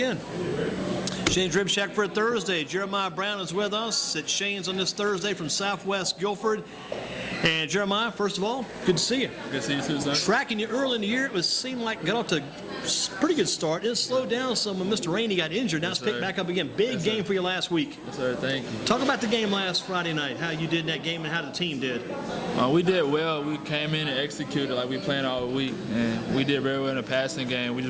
again. Shane's Ribshack for a Thursday. Jeremiah Brown is with us at Shane's on this Thursday from Southwest Guilford. And Jeremiah, first of all, good to see you. Good to see you too, sir. Tracking you early in the year, it seemed like got off to a pretty good start. It slowed down some when Mr. Rainey got injured. Now it's picked back up again. Big game for you last week. Yes, sir. Thank you. Talk about the game last Friday night, how you did in that game and how the team did. We did well. We came in and executed like we planned all week, and we did very well in the passing game. We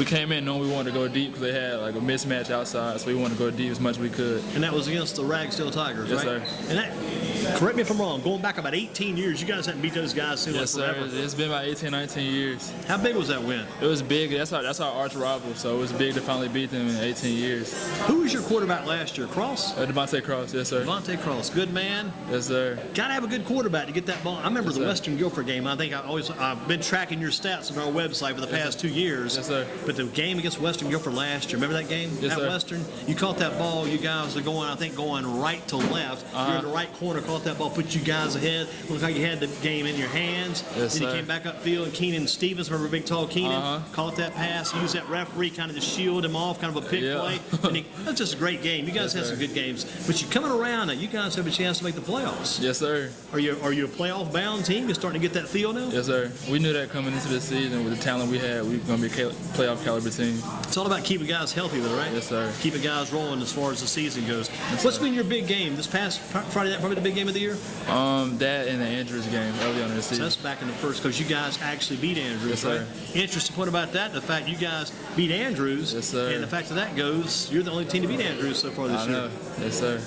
came in knowing we wanted to go deep because they had like a mismatch outside, so we wanted to go deep as much as we could. And that was against the Ragsdale Tigers, yes, right? Yes, sir. And that, correct me if I'm wrong, going back about 18 years, you guys hadn't beat those guys yes, sir. Forever. It's been about 18, 19 years. How big was that win? It was big. That's our arch rival, so it was big to finally beat them in 18 years. Who was your quarterback last year? Cross? Devontae Cross, yes, sir. Devontae Cross, good man. Yes, sir. Got to have a good quarterback to get that ball. I remember the Western Guilford game. I think I've been tracking your stats on our website for the past 2 years. Yes, sir. But the game against Western Guilford last year, remember that game? Yes, at sir. Western, you caught that ball. You guys are going right to left. You're in the right corner, caught that ball, put you guys ahead. Looked like you had the game in your hands. Yes, then you sir. came back upfield, and Keenan Stevens, remember big tall Keenan, caught that pass, used that referee kind of to shield him off, kind of a pick play. And that's just a great game. You guys had some good games. But you're coming around now. You guys have a chance to make the playoffs. Yes, sir. Are you a playoff bound team? You're starting to get that feel now? Yes, sir. We knew that coming into the season with the talent we had, we were going to be a playoff caliber team. It's all about keeping guys healthy, though, right? Yes, sir. Keeping guys rolling as far as the season goes. Yes, What's sir. been your big game this past Friday night? Probably the big game of the year. That and the Andrews game early on in the season. So that's back in the first because you guys actually beat Andrews, Yes, right? sir. Interesting point about that, the fact you guys beat Andrews. Yes, sir. And the fact that goes, you're the only team to beat Andrews so far this year. I know. Yes, sir.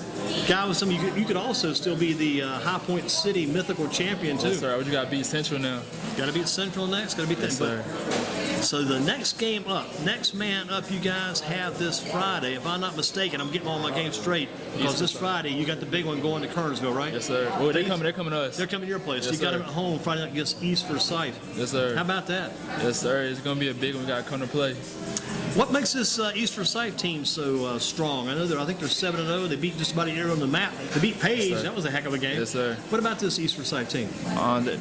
Guy with you could also still be the High Point City mythical champion too. Yes, sir. You got to beat Central now. Got to beat Central next. Got to beat that. Yes, sir. So the next game up, next man up, you guys have this Friday. If I'm not mistaken, I'm getting all my games straight because this Friday you got the big one going to Kernersville, right? Yes, sir. Well, they're coming to us. They're coming to your place. Yes, You got sir. them at home Friday night against East Forsyth. Yes, sir. How about that? Yes, sir. It's going to be a big one. We got to come to play. What makes this East Forsyth team so strong? I think they're 7-0. They beat just about any area on the map. They beat Page. Yes, that was a heck of a game. Yes, sir. What about this East Forsyth team?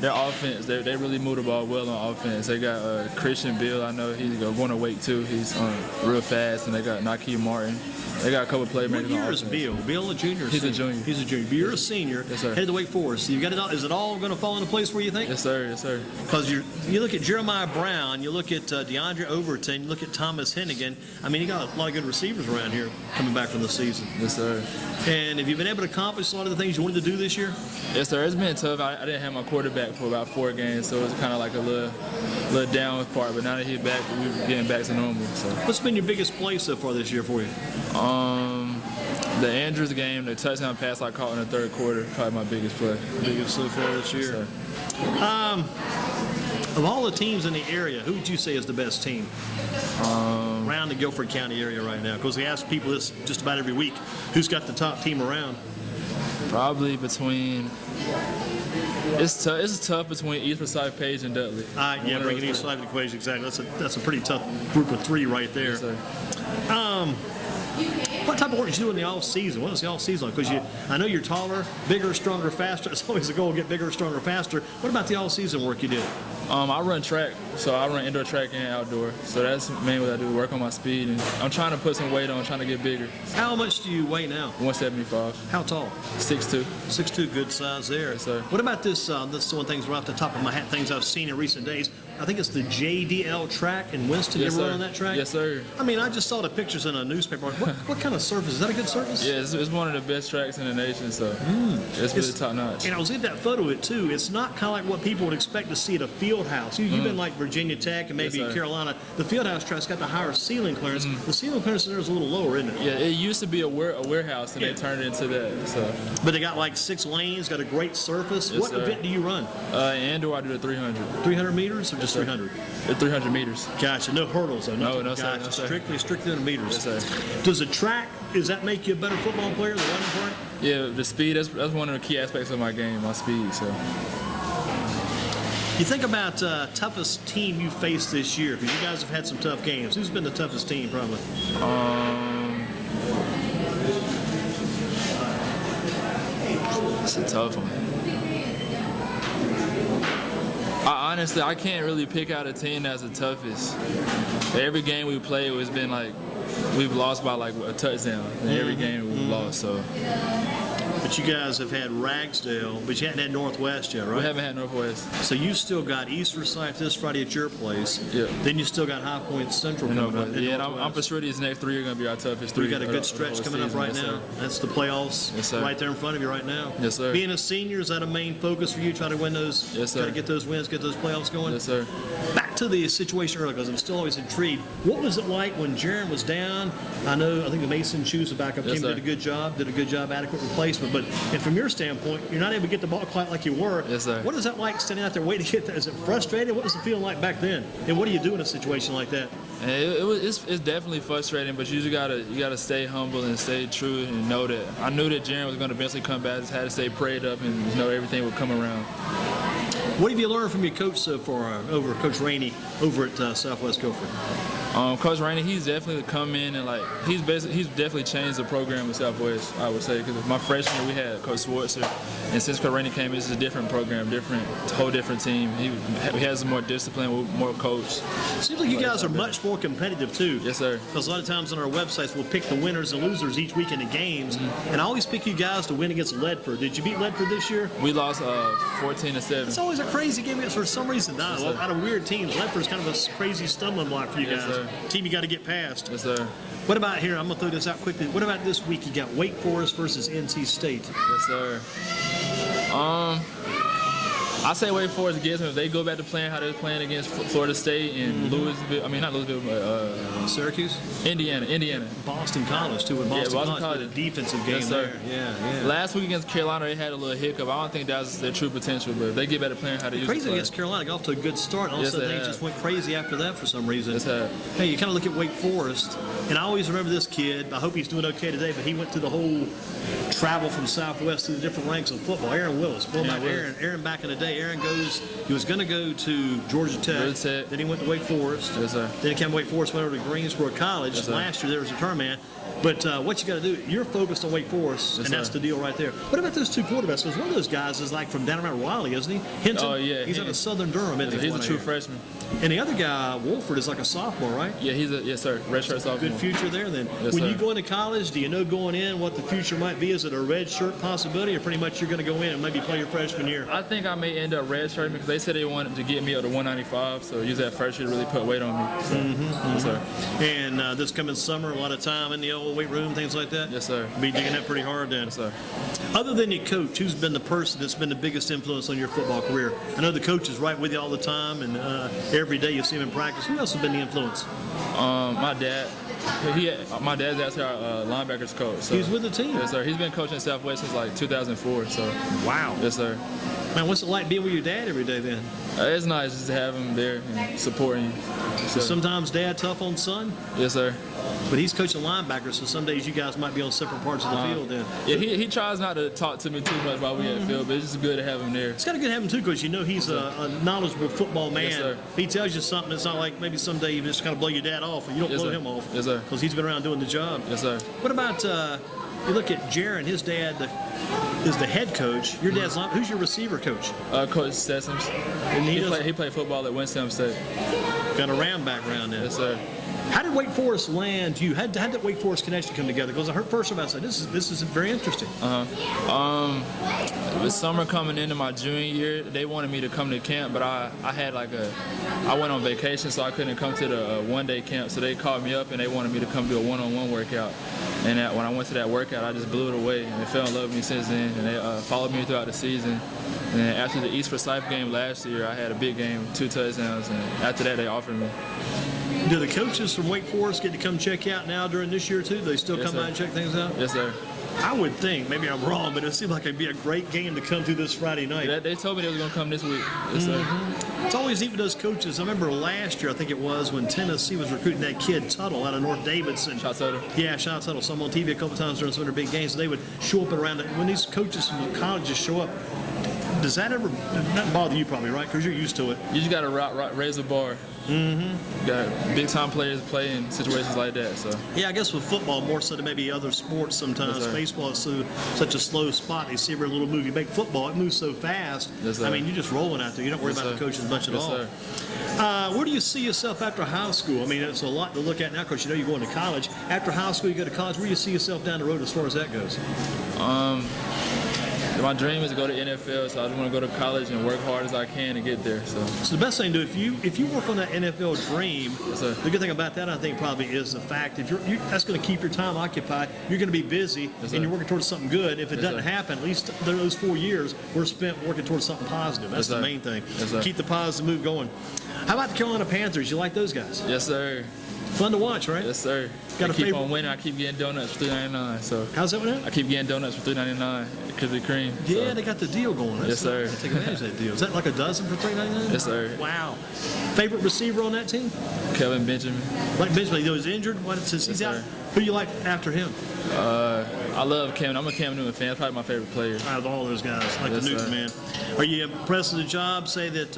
Their offense, they really move the ball well on offense. They got Christian Bill. I know he's going to Wake too. He's real fast, and they got Nakeem Martin. They got a couple playmakers. What year on is offense. Bill? Bill a junior? He's a junior. He's a junior. But you're a senior. Yes, sir. Headed to Wake Forest. So you got it all. Is it all going to fall into place for you think? Yes, sir. Yes, sir. Because you look at Jeremiah Brown, you look at DeAndre Overton, you look at Thomas Hennigan. I mean, you got a lot of good receivers around here coming back from the season. Yes, sir. And have you been able to accomplish a lot of the things you wanted to do this year? Yes, sir. It's been tough. I didn't have my quarterback for about 4 games, so it's kind of like a little down part. But now that he's back, we're getting back to normal. So. What's been your biggest play so far this year for you? The Andrews game, the touchdown pass I caught in the third quarter, probably my biggest play. Biggest so far this year. Yes, Of all the teams in the area, who would you say is the best team around the Guilford County area right now? Because we ask people this just about every week. Who's got the top team around? probably between. It's tough between East Forsyth, Page, and Dudley. Yeah, bringing East Forsyth into the equation, exactly. That's a pretty tough group of 3 right there. Yes, sir. What type of work did you do in the off season? What is the off season like? Because I know you're taller, bigger, stronger, faster. It's always the goal to get bigger, stronger, faster. What about the off season work you did? I run track, so I run indoor track and outdoor. So that's mainly what I do, work on my speed. And I'm trying to put some weight on, trying to get bigger. How much do you weigh now? 175. How tall? 6'2". 6'2", good size there. Yes, sir. What about this? This is one of the things right off the top of my hat, things I've seen in recent days. I think it's the JDL track in Winston. Yes, you ever sir. run on that track? Yes, sir. I mean, I just saw the pictures in a newspaper. What kind of surface? Is that a good surface? Yeah, it's one of the best tracks in the nation, so it's really top notch. And I was in that photo of it too. It's not kind of like what people would expect to see at a field house. You've been like Virginia Tech and maybe Yes, sir. Carolina. The field house track's got the higher ceiling clearance. The ceiling clearance there is a little lower, isn't it? Yeah, it used to be a warehouse, and Yeah. they turned it into that. So, But they got like 6 lanes, got a great surface. Yes, What sir. event do you run? indoor I do the 300. 300 meters or just sir. 300? The 300 meters. Gotcha. No hurdles though. No, sir. Gotcha. No, sir. Strictly on meters. Yes, sir. Does the track, does that make you a better football player, the running part? Yeah, the speed, that's one of the key aspects of my game, my speed. So, You think about toughest team you faced this year, because you guys have had some tough games. Who's been the toughest team, probably? it's a tough one. I can't really pick out a team that's the toughest. Every game we play, it's been like we've lost by like a touchdown in every game we've lost. So. But you guys have had Ragsdale, but you hadn't had Northwest yet, right? We haven't had Northwest. So you've still got East Forsyth this Friday at your place. Yeah. Then you still got High Point Central coming up. Yeah, and I'm for sure these next 3 are going to be our toughest 3. We got a good stretch coming up right now. That's the playoffs right there in front of you right now. Yes, sir. Being a senior, is that a main focus for you? Try to win those? Yes, sir. Try to get those wins, get those playoffs going? Yes, sir. Back to the situation earlier, because I'm still always intrigued. What was it like when Jaron was down? I think the Mason Shoes, the backup team, did a good job, adequate replacement. But and from your standpoint, you're not able to get the ball quite like you were. Yes, sir. What is that like standing out there waiting to get that? Is it frustrating? What was the feeling like back then? And what do you do in a situation like that? And it's definitely frustrating, but you gotta stay humble and stay true and know that I knew that Jaron was going to eventually come back. Just had to stay prayed up and know everything would come around. What have you learned from your coach so far, over Coach Rainey over at Southwest Guilford? Coach Rainey, he's definitely come in and he's definitely changed the program at Southwest, I would say, because my freshman year we had Coach Schwartzer, and since Coach Rainey came in, it's a different program, whole different team. He has more discipline, more coach. Seems like you guys are much more competitive too. Yes, sir. Because a lot of times on our websites we'll pick the winners and losers each week in the games, and I always pick you guys to win against Ledford. Did you beat Ledford this year? We lost 14-7. It's always a crazy game for some reason. Out of weird teams, Ledford's kind of a crazy stumbling block for you guys. Sir. Team you got to get past. Yes, sir. What about here? I'm going to throw this out quickly. What about this week? You got Wake Forest versus NC State. Yes, sir. I say Wake Forest gets them if they go back to playing how they're playing against Florida State and Louisville. I mean, not Louisville, but Syracuse? Indiana. Boston College, too. Boston College. A defensive game yes, sir. there. Yeah. Last week against Carolina, they had a little hiccup. I don't think that was their true potential, but if they get back to playing how they usually play. Crazy against Carolina. Got off to a good start. All of a sudden, things just went crazy after that for some reason. Hey, you kind of look at Wake Forest, and I always remember this kid. I hope he's doing okay today, but he went through the whole travel from Southwest to the different ranks of football. Aaron Willis. Aaron back in the day. He was going to go to Georgia Tech. Then he went to Wake Forest. Yes, sir. Then he came to Wake Forest, went over to Greensboro College. Yes, last year there was a return man. But what you got to do, you're focused on Wake Forest, and that's the deal right there. What about those two quarterbacks? Because one of those guys is like from down around Raleigh, isn't he? Hinton? Oh, yeah. He's out of Southern Durham, isn't he? He's a true freshman. And the other guy, Wolford, is like a sophomore, right? Yeah, yes, sir. Redshirt sophomore. Good future there, then. Yes, when sir. you go into college, do you know going in what the future might be? Is it a red shirt possibility, or pretty much you're going to go in and maybe play your freshman year? I think I may end up redshirting because they said they wanted to get me up to 195, so use that first year to really put weight on me. So, yes, sir. And this coming summer, a lot of time in the old weight room, things like that? Yes, sir. Be digging that pretty hard then. Yes, sir. Other than your coach, who's been the person that's been the biggest influence on your football career? I know the coach is right with you all the time, and every day you see him in practice. Who else has been the influence? My dad. My dad's actually our linebackers coach. So. He's with the team? Yes, sir. He's been coaching Southwest since like 2004. So. Wow. Yes, sir. Man, what's it like being with your dad every day then? It's nice just to have him there and supporting you. So sometimes dad tough on son? Yes, sir. But he's coaching linebackers, so some days you guys might be on separate parts of the field then. Yeah, he tries not to talk to me too much while we at the field, but it's just good to have him there. It's kind of good to have him too, because you know he's a knowledgeable football man. Yes, sir. If he tells you something, it's not like maybe someday you just kind of blow your dad off, or you don't blow him off. Yes, sir. Because he's been around doing the job. Yes, sir. What about you look at Jaron? His dad is the head coach. Your dad's not. Who's your receiver coach? Coach Sessoms. And he played football at Winston State. Got a Ram background then. Yes, sir. How did Wake Forest land you? How did that Wake Forest connection come together? Because I heard first about it, this is very interesting. With summer coming into my junior year, they wanted me to come to camp, but I went on vacation, so I couldn't come to the one-day camp. So they called me up and they wanted me to come do a one-on-one workout. And when I went to that workout, I just blew it away, and they fell in love with me since then. And they followed me throughout the season. And then after the East Forsyth game last year, I had a big game, 2 touchdowns, and after that, they offered me. Do the coaches from Wake Forest get to come check out now during this year too? Do they still come out and check things out? Yes, sir. I would think, maybe I'm wrong, but it seemed like it'd be a great game to come to this Friday night. Yeah, they told me they were going to come this week. Yes, sir. It's always neat with those coaches. I remember last year, I think it was, when Tennessee was recruiting that kid Tuttle out of North Davidson. Shot Tuttle. Yeah, Shot Tuttle. So I'm on TV a couple times during some of their big games. So they would show up around it. When these coaches from colleges show up, Does that ever not bother you probably, right? Because you're used to it. You just got to raise the bar. Mm-hmm. Got big-time players play in situations like that. So yeah, I guess with football more so than maybe other sports sometimes. Yes, baseball is such a slow spot. You see every little move. You make football, it moves so fast. Yes, I mean, you're just rolling out there. You don't worry about the coaches much at all. Sir. Where do you see yourself after high school? I mean, it's a lot to look at now because you know you're going to college. After high school, you go to college. Where do you see yourself down the road as far as that goes? My dream is to go to NFL, so I just want to go to college and work hard as I can to get there. So the best thing to do if you work on that NFL dream, yes, sir. The good thing about that I think probably is the fact if that's going to keep your time occupied. You're going to be busy yes, and you're working towards something good. If it doesn't sir. happen, at least those 4 years were spent working towards something positive. That's yes, the main thing. Yes, sir. Keep the positive move going. How about the Carolina Panthers? You like those guys? Yes, sir. Fun to watch, right? Yes, sir. Got I a keep favorite? on winning. I keep getting donuts for $3.99. So How's that one? I keep getting donuts for $3.99 because of the cream. Yeah, so. they got the deal going. Yes, sir. Take advantage of that deal. Is that like a dozen for $3.99? Yes, sir. Wow. Favorite receiver on that team? Kevin Benjamin. Like Benjamin, he was injured. Since he's out, sir. who do you like after him? I love Cam. I'm a Cam Newton fan. That's probably my favorite player. Out of all those guys, like Yes, the Newton sir. man. Are you impressed with the job? Say that.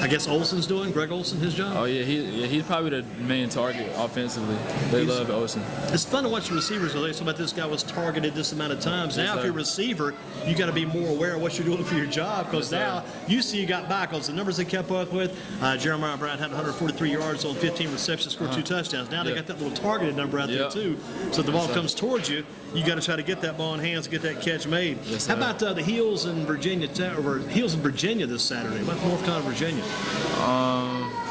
I guess Olsen's doing. Greg Olsen, his job. Oh yeah, he's probably the main target offensively. They love Olsen. It's fun to watch the receivers. They talk about this guy was targeted this amount of times. Yes, Now, if sir. you're a receiver, you got to be more aware of what you're doing for your job because Yes, now you see you got back. Because the numbers they kept up with, Jeremiah Brown had 143 yards on 15 receptions, scored 2 touchdowns. Now they Yeah. got that little targeted number out there Yeah. too. So if the ball Yes, sir. comes towards you, you got to try to get that ball in hands, get that catch made. Yes, How sir. about the Heels in Virginia? Heels in Virginia this Saturday. About North Carolina, Virginia.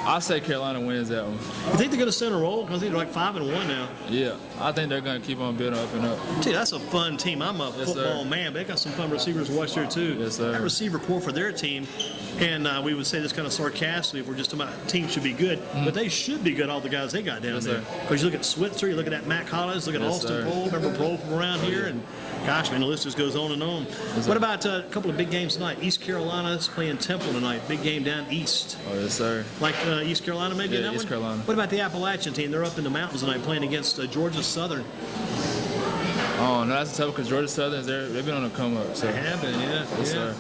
I say Carolina wins that one. You think they're going to center roll? Because they're like 5-1 now. Yeah, I think they're gonna keep on building up and up. Gee, that's a fun team. I'm a Yes, football sir. man, but they got some fun receivers to watch there too. Yes, sir. That receiver core for their team, and we would say this kind of sarcastically if we're just talking about teams should be good, but they should be good. All the guys they got down Yes, there. sir. Because you look at Switzer, you look at that Matt Collins, look at Yes, Austin sir. Pohl. Remember Pohl from around here, and gosh, man, the list just goes on and on. Yes, What sir. about a couple of big games tonight? East Carolina's playing Temple tonight. Big game down east. Oh yes, sir. Like East Carolina, maybe in Yeah, that East one? Carolina. What about the Appalachian team? They're up in the mountains tonight playing against Georgia Southern. Oh no, that's tough because Georgia Southern, they've been on a come up. So They have been, yeah. yes, sir.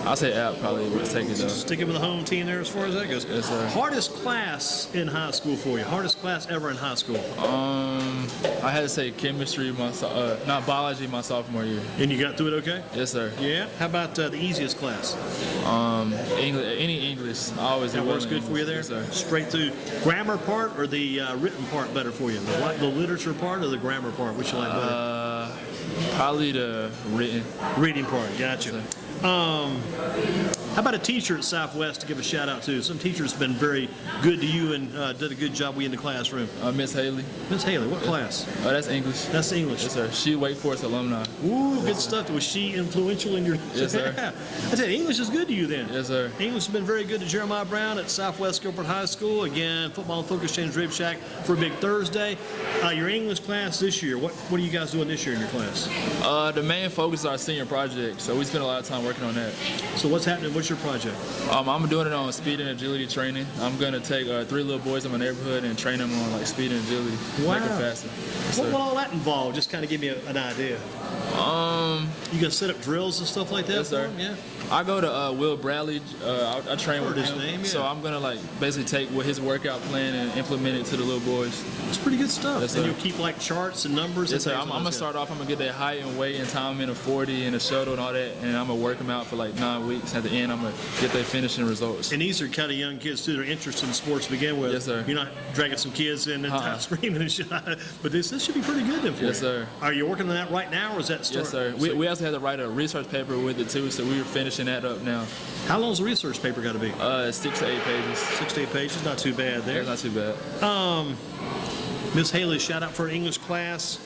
I'll say App probably would take it though. Sticking with the home team there as far as that goes. Yes, sir. Hardest class in high school for you? Hardest class ever in high school? I had to say chemistry, not biology, my sophomore year. And you got through it okay? Yes, sir. Yeah. How about the easiest class? English, any English, I always do That well works in good for you there? English. Yes, sir. Straight through. Grammar part or the written part better for you? The literature part or the grammar part? Which you like better? Probably the written. Reading part. Gotcha. Yes, How about a teacher at Southwest to give a shout out to? Some teachers have been very good to you and did a good job in the classroom. Miss Haley. Miss Haley, what class? Oh, that's English. That's English. Yes, sir. She Wake Forest alumni. Ooh, good stuff. Was she influential in your? Yes, sir. Yeah. I said English is good to you then. Yes, sir. English has been very good to Jeremiah Brown at Southwest Guilford High School. Again, football and focus change Ribshack for a big Thursday. Your English class this year. What are you guys doing this year in your class? The main focus is our senior project, so we spend a lot of time working on that. So what's happening? What's your project? I'm doing it on speed and agility training. I'm gonna take 3 little boys in my neighborhood and train them on like speed and agility, Wow. make them faster. Yes, What sir. will all that involve? Just kind of give me an idea. You gonna set up drills and stuff like that? Yes, sir. For them? Yeah. I go to Will Bradley. I train Heard with his him, name, yeah. so I'm gonna like basically take what his workout plan and implement it to the little boys. It's pretty good stuff. Yes, and sir. you'll keep like charts and numbers. Yes, and sir. things I'm like gonna that. start off. I'm gonna get their height and weight and time in a 40 and a shuttle and all that, and I'm gonna work them out for like 9 weeks. At the end, I'm gonna get their finishing results. And these are kind of young kids too. They're interested in sports to begin with. Yes, sir. You're not dragging some kids in and screaming and shit. But this should be pretty good then for you. Yes, sir. Are you working on that right now, or is that Yes, sir. We also had to write a research paper with it too, so we were finishing that up now. How long does the research paper got to be? 6 to 8 pages. 6 to 8 pages. Not too bad there. That's not too bad. Miss Haley, shout out for her English class.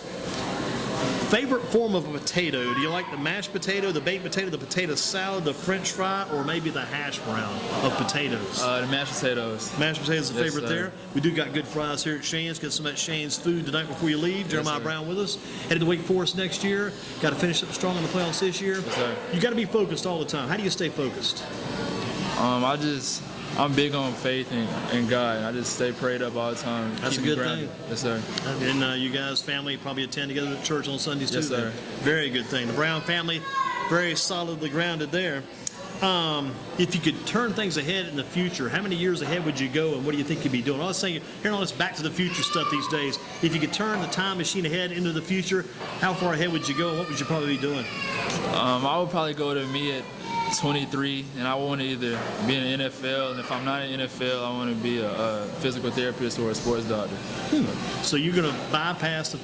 Favorite form of a potato? Do you like the mashed potato, the baked potato, the potato salad, the French fry, or maybe the hash brown of potatoes? The mashed potatoes. Mashed potatoes is the Yes, favorite sir. there. We do got good fries here at Shane's. Get some of that Shane's food tonight before you leave. Jeremiah sir. Brown with us. Headed to Wake Forest next year. Got to finish up strong in the playoffs this year. Yes, sir. You got to be focused all the time. How do you stay focused? I'm big on faith and God. I just stay prayed up all the time. That's Keep a me good grounded. thing. Yes, sir. And you guys, family, probably attend together at church on Sundays too. Yes, sir. then. Very good thing. The Brown family, very solidly grounded there. If you could turn things ahead in the future, how many years ahead would you go, and what do you think you'd be doing? I was saying, hearing all this Back to the Future stuff these days, if you could turn the time machine ahead into the future, how far ahead would you go, and what would you probably be doing? I would probably go to me at 23, and I want to either be in the NFL, and if I'm not in the NFL, I want to be a physical therapist or a sports doctor. So you're going to bypass the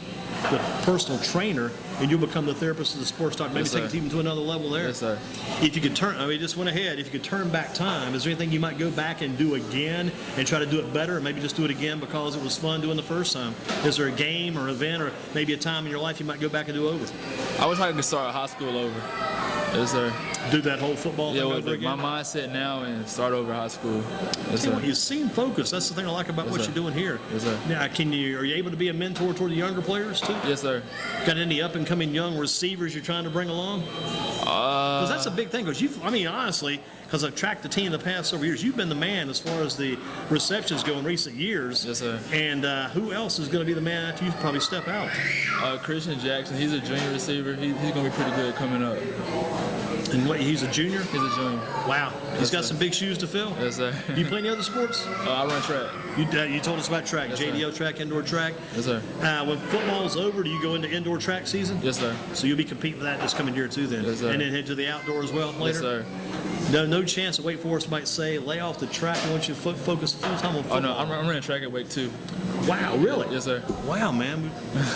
personal trainer, and you'll become the therapist of the sports doctor, maybe Yes, take sir. it even to another level there. Yes, sir. If you could turn, I mean, just went ahead, if you could turn back time, is there anything you might go back and do again and try to do it better, or maybe just do it again because it was fun doing the first time? Is there a game or event or maybe a time in your life you might go back and do over? I wish I could start high school over. Yes, sir. Do that whole football thing Yeah, over with again? my mindset now and start over high school. Yes, Tell you sir. what, you seem focused. That's the thing I like about what sir. you're doing here. Yes, sir. Now, are you able to be a mentor toward the younger players too? Yes, sir. Got any up and coming young receivers you're trying to bring along? Because that's a big thing. Because honestly, because I've tracked the team the past several years, you've been the man as far as the receptions go in recent years. Yes, sir. And who else is going to be the man after you probably step out? Christian Jackson, he's a junior receiver. He's going to be pretty good coming up. And what, he's a junior? He's a junior. Wow. He's got sir. some big shoes to fill. Yes, sir. Do you play any other sports? I run track. You told us about track, Yes, sir. JDO track, indoor track. Yes, sir. When football's over, do you go into indoor track season? Yes, sir. So you'll be competing for that this coming year too then? Yes, sir. And then head to the outdoor as well later? Yes, sir. No chance that Wake Forest might say, lay off the track and want you to focus full-time on football? Oh, no, I'm running track at Wake too. Wow, really? Yes, sir. Wow, man.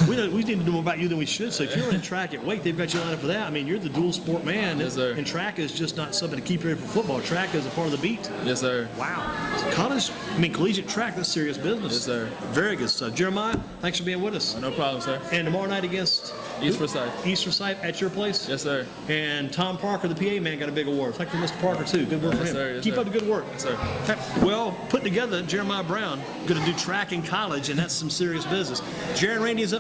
We need to know more about you than we should. So if you're in track at Wake, they've got you lined up for that. I mean, you're the dual sport man. Yes, sir. And track is just not something to keep you ready for football. Track is a part of the beat. Yes, sir. Wow. Collegiate track, that's serious business. Yes, sir. Very good stuff. Jeremiah, thanks for being with us. No problem, sir. And tomorrow night against East Forsyth. East Forsyth at your place? Yes, sir. And Tom Parker, the PA man, got a big award. Thank you, Mr. Parker, too. Good work for Yes, him. sir. Yes, Keep sir. up the good work. Yes, sir. Well, put together, Jeremiah Brown, going to do track in college, and that's some serious business. Jaron Rainey is up.